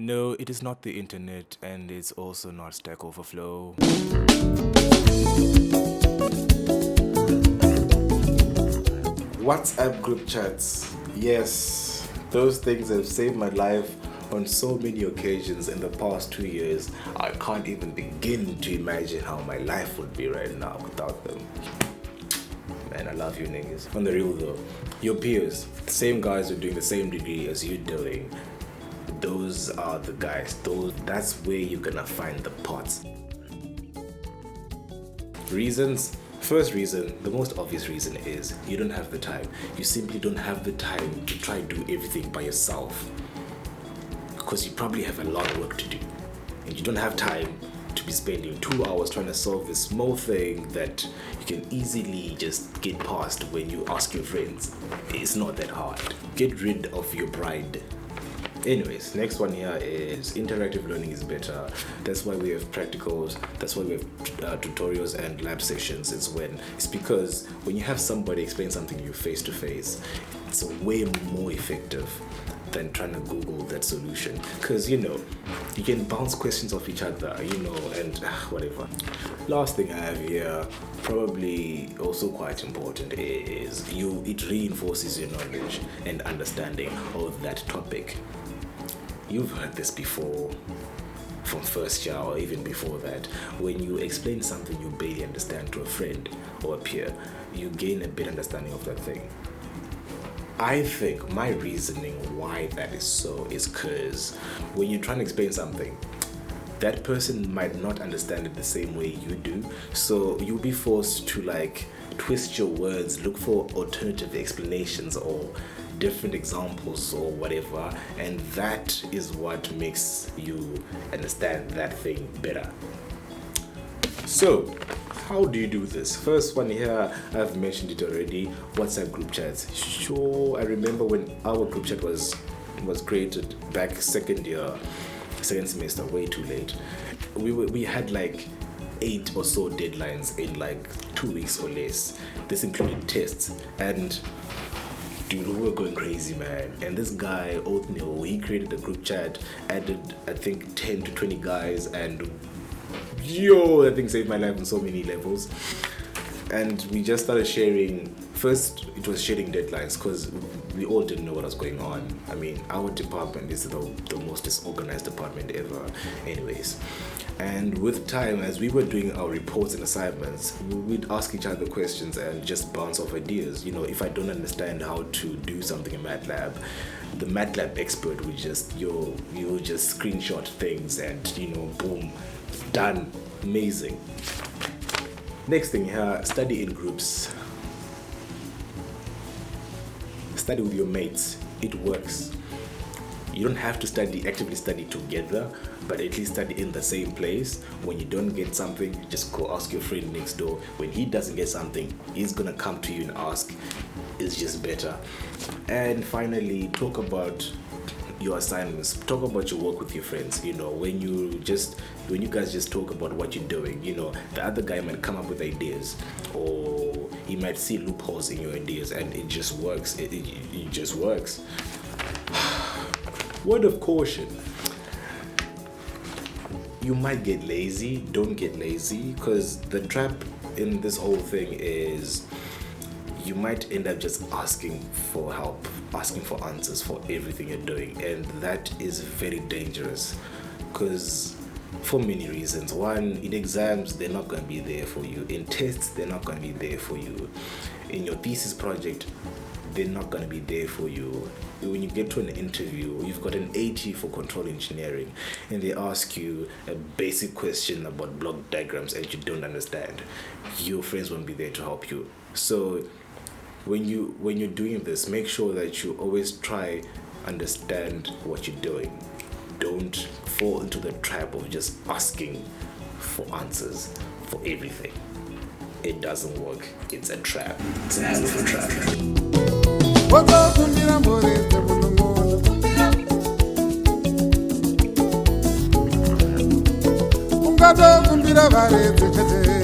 No, it is not the internet, and it's also not Stack Overflow. WhatsApp group chats. Yes, those things have saved my life on so many occasions in the past 2 years. I can't even begin to imagine how my life would be right now without them. Man, I love you niggas. On the real though, your peers, the same guys who are doing the same degree as you doing, those are the guys. That's where you're gonna find the pots. Reasons. First reason, the most obvious reason is you don't have the time. You simply don't have the time to try and do everything by yourself. Because you probably have a lot of work to do. And you don't have time to be spending 2 hours trying to solve this small thing that you can easily just get past when you ask your friends. It's not that hard. Get rid of your pride. Anyways, next one here is interactive learning is better. That's why we have practicals, that's why we have tutorials and lab sessions. It's because when you have somebody explain something to you face to face, it's way more effective than trying to Google that solution. Because you can bounce questions off each other, and whatever. Last thing I have here, probably also quite important, is it reinforces your knowledge and understanding of that topic. You've heard this before from first year or even before that. When you explain something you barely understand to a friend or a peer, you gain a better understanding of that thing. I think my reasoning why that is so is because when you're trying to explain something, that person might not understand it the same way you do. So you'll be forced to twist your words, look for alternative explanations or different examples or whatever, and that is what makes you understand that thing better. So how do you do this? First one here, I've mentioned it already, WhatsApp group chats. Sure, I remember when our group chat was created back second semester, way too late. We had 8 or so deadlines in 2 weeks or less. This included tests, and dude, we were going crazy, man. And this guy, Oatmeal, he created a group chat, added I think 10 to 20 guys, and that thing saved my life on so many levels. And we just started sharing. First, it was sharing deadlines because we all didn't know what was going on. I mean, our department is the most disorganized department ever. Anyways, and with time, as we were doing our reports and assignments, we'd ask each other questions and just bounce off ideas. If I don't understand how to do something in MATLAB, the MATLAB expert would just screenshot things and boom, done. Amazing. Next thing here, study in groups. Study with your mates. It works. You don't have to actively study together, but at least study in the same place. When you don't get something, just go ask your friend next door. When he doesn't get something, he's gonna come to you and ask. It's just better. And finally, talk about your assignments. Talk about your work with your friends. When you guys just talk about what you're doing, the other guy might come up with ideas, or he might see loopholes in your ideas, and it just works. It just works. Word of caution: you might get lazy. Don't get lazy, because the trap in this whole thing is you might end up just asking for help, asking for answers for everything you're doing, and that is very dangerous, because for many reasons. One, in exams, they're not going to be there for you. In tests, they're not going to be there for you. In your thesis project, they're not going to be there for you. When you get to an interview, you've got an 80 for control engineering, and they ask you a basic question about block diagrams and you don't understand. Your friends won't be there to help you. So when you're doing this, make sure that you always try understand what you're doing. Don't fall into the trap of just asking for answers for everything. It doesn't work. It's a trap. It's a hell of a trap. Ungado kumbira varetse chete